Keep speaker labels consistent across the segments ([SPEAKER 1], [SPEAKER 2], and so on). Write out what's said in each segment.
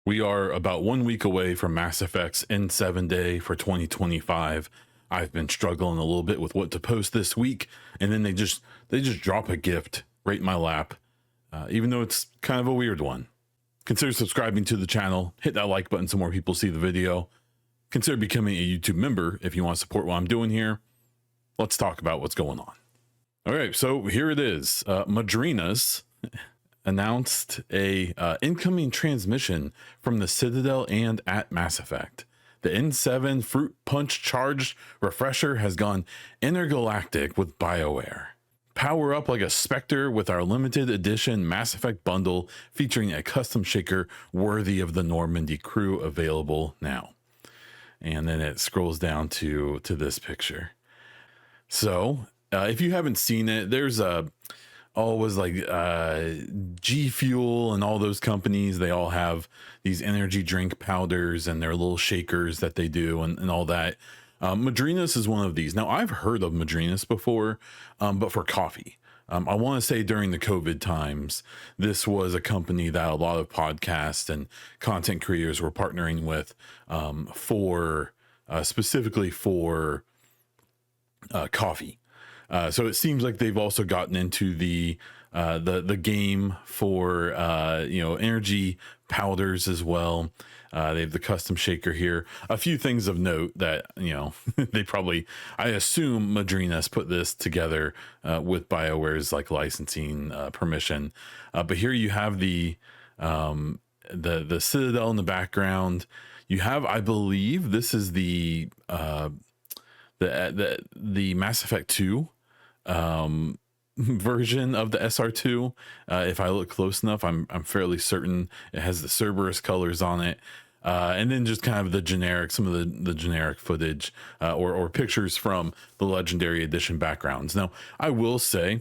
[SPEAKER 1] We are about 1 week away from Mass Effect's N7 Day for 2025. I've been struggling a little bit with what to post this week, and then they just drop a gift right in my lap, even though it's kind of a weird one. Consider subscribing to the channel, hit that like button so more people see the video. Consider becoming a YouTube member if you want to support what I'm doing here. Let's talk about what's going on. All right, so here it is. Madrinas announced a incoming transmission from the Citadel and at Mass Effect. The N7 Fruit Punch Charged Refresher has gone intergalactic with BioWare. Power up like a Spectre with our limited edition Mass Effect bundle featuring a custom shaker worthy of the Normandy crew, available now. And then it scrolls down to this picture. So if you haven't seen it, there's always like G Fuel and all those companies. They all have these energy drink powders and their little shakers that they do and all that. Madrinas is one of these. Now, I've heard of Madrinas before, but for coffee. I want to say during the COVID times, this was a company that a lot of podcasts and content creators were partnering with for specifically for coffee. So it seems like they've also gotten into the game for energy powders as well. They have the custom shaker here. A few things of note that they probably, I assume Madrinas put this together with BioWare's like licensing permission. But here you have the Citadel in the background. You have, I believe, this is the Mass Effect 2 version of the SR2. If I look close enough, I'm fairly certain it has the Cerberus colors on it. And then just kind of the generic, some of the generic footage or pictures from the Legendary Edition backgrounds. Now, I will say,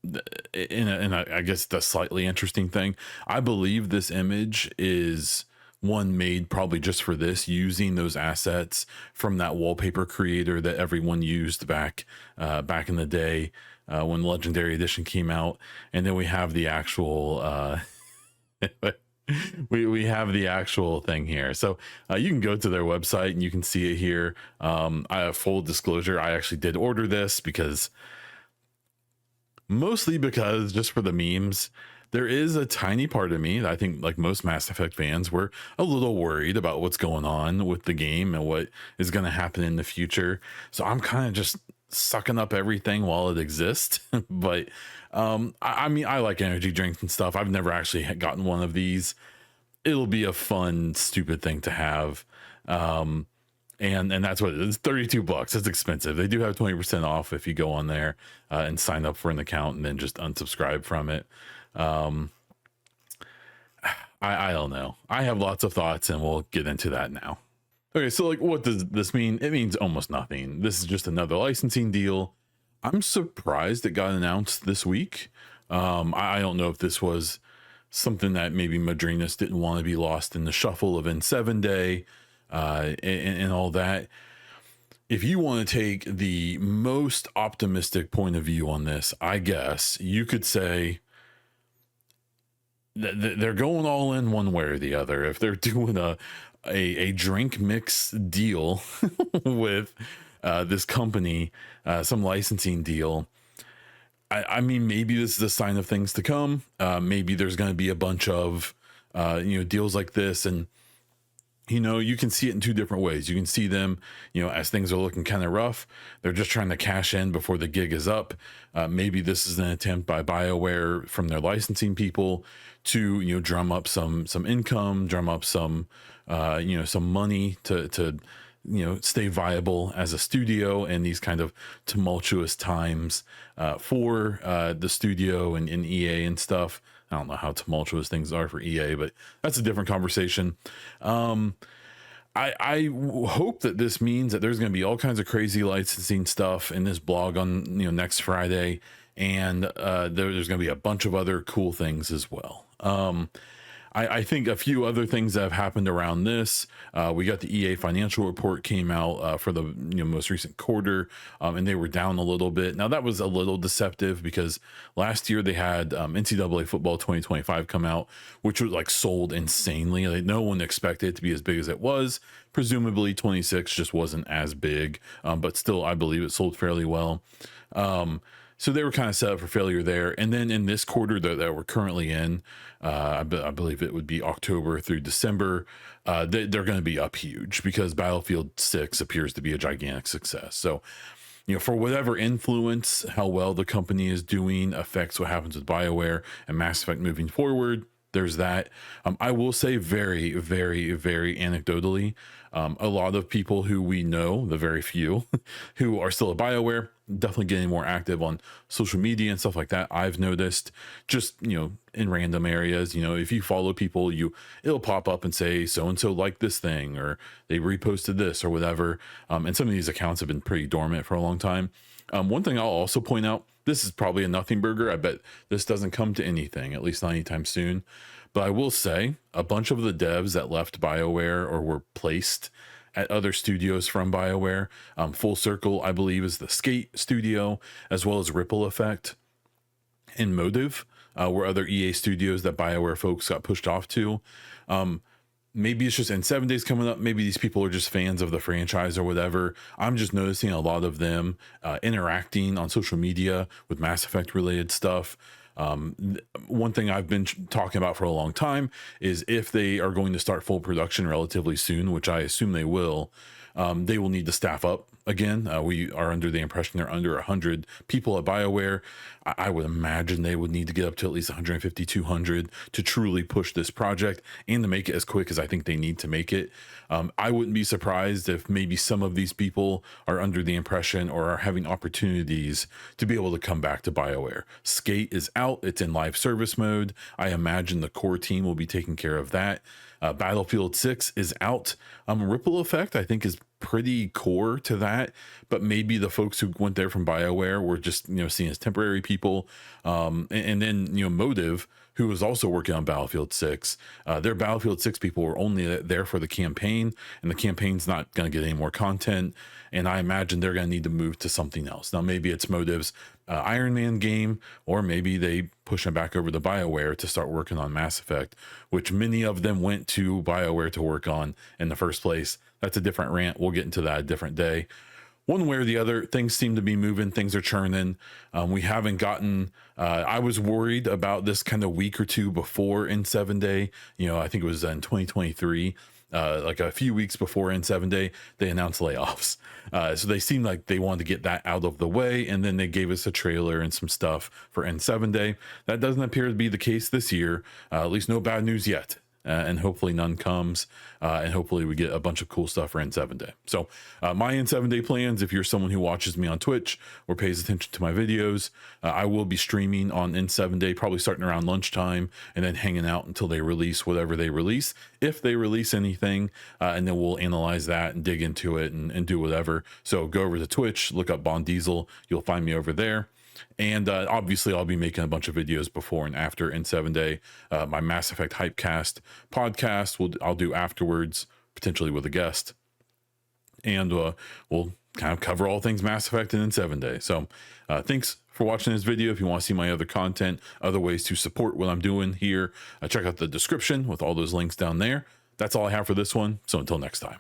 [SPEAKER 1] I guess the slightly interesting thing, I believe this image is one made probably just for this, using those assets from that wallpaper creator that everyone used back in the day when Legendary Edition came out. And then we have the actual we have the actual thing here. So you can go to their website and you can see it here. I have full disclosure, I actually did order this mostly because just for the memes. There is a tiny part of me that I think, like most Mass Effect fans, were a little worried about what's going on with the game and what is going to happen in the future. So I'm kind of just sucking up everything while it exists. But I mean, I like energy drinks and stuff. I've never actually gotten one of these. It'll be a fun, stupid thing to have. And that's what it is. $32. It's expensive. They do have 20% off if you go on there and sign up for an account and then just unsubscribe from it. I don't know. I have lots of thoughts and we'll get into that now. Okay, so like, what does this mean? It means almost nothing. This is just another licensing deal. I'm surprised it got announced this week. I don't know if this was something that maybe Madrinas didn't want to be lost in the shuffle of N7 Day and all that. If you want to take the most optimistic point of view on this, I guess you could say they're going all in one way or the other. If they're doing a drink mix deal with this company, some licensing deal, I mean, maybe this is a sign of things to come. Maybe there's going to be a bunch of deals like this, and you can see it in two different ways. You can see them, as things are looking kind of rough, they're just trying to cash in before the gig is up. Maybe this is an attempt by BioWare from their licensing people to, drum up some income, drum up some money to stay viable as a studio in these kind of tumultuous times for the studio and EA and stuff. I don't know how tumultuous things are for EA, but that's a different conversation. I hope that this means that there's going to be all kinds of crazy licensing stuff in this blog on next Friday, and there's going to be a bunch of other cool things as well. I think a few other things that have happened around this. We got the EA financial report came out for the most recent quarter, and they were down a little bit. Now that was a little deceptive because last year they had NCAA football 2025 come out, which was like sold insanely. Like no one expected it to be as big as it was. Presumably 26 just wasn't as big, but still I believe it sold fairly well. So they were kind of set up for failure there. And then in this quarter that we're currently in, I believe it would be October through December, they're going to be up huge because Battlefield 6 appears to be a gigantic success. So, for whatever influence, how well the company is doing affects what happens with BioWare and Mass Effect moving forward. There's that. I will say very, very, very anecdotally, a lot of people who we know, the very few who are still at BioWare, definitely getting more active on social media and stuff like that. I've noticed just, in random areas, if you follow people, it'll pop up and say, so-and-so liked this thing, or they reposted this or whatever. And some of these accounts have been pretty dormant for a long time. One thing I'll also point out, this is probably a nothing burger. I bet this doesn't come to anything, at least not anytime soon. But I will say a bunch of the devs that left BioWare or were placed at other studios from BioWare, Full Circle, I believe, is the Skate studio, as well as Ripple Effect and Motive, were other EA studios that BioWare folks got pushed off to. Maybe it's just in 7 days coming up. Maybe these people are just fans of the franchise or whatever. I'm just noticing a lot of them interacting on social media with Mass Effect related stuff. One thing I've been talking about for a long time is if they are going to start full production relatively soon, which I assume they will need to staff up again. We are under the impression they're under 100 people at BioWare. I would imagine they would need to get up to at least 150, 200 to truly push this project and to make it as quick as I think they need to make it. I wouldn't be surprised if maybe some of these people are under the impression or are having opportunities to be able to come back to BioWare. Skate is out. It's in live service mode. I imagine the core team will be taking care of that. Battlefield 6 is out. Ripple Effect, I think, is pretty core to that, but maybe the folks who went there from BioWare were just, seen as temporary people. And then, Motive, who was also working on Battlefield 6, their Battlefield 6 people were only there for the campaign, and the campaign's not going to get any more content. And I imagine they're going to need to move to something else. Now, maybe it's Motive's Iron Man game, or maybe they push them back over to BioWare to start working on Mass Effect, which many of them went to BioWare to work on in the first place. That's a different rant. We'll get into that a different day. One way or the other, things seem to be moving. Things are churning. We haven't gotten, I was worried about this kind of week or two before N7 Day. I think it was in 2023. Like a few weeks before N7 Day, they announced layoffs. So they seemed like they wanted to get that out of the way, and then they gave us a trailer and some stuff for N7 Day. That doesn't appear to be the case this year. At least no bad news yet. And hopefully none comes, and hopefully we get a bunch of cool stuff for N7 Day. So my N7 Day plans, if you're someone who watches me on Twitch or pays attention to my videos, I will be streaming on N7 Day, probably starting around lunchtime and then hanging out until they release whatever they release, if they release anything, and then we'll analyze that and dig into it and do whatever. So go over to Twitch, look up Bond Diesel, you'll find me over there. And obviously, I'll be making a bunch of videos before and after N7 Day. My Mass Effect Hypecast podcast I'll do afterwards, potentially with a guest. And we'll kind of cover all things Mass Effect and N7 Day. So thanks for watching this video. If you want to see my other content, other ways to support what I'm doing here, check out the description with all those links down there. That's all I have for this one. So until next time.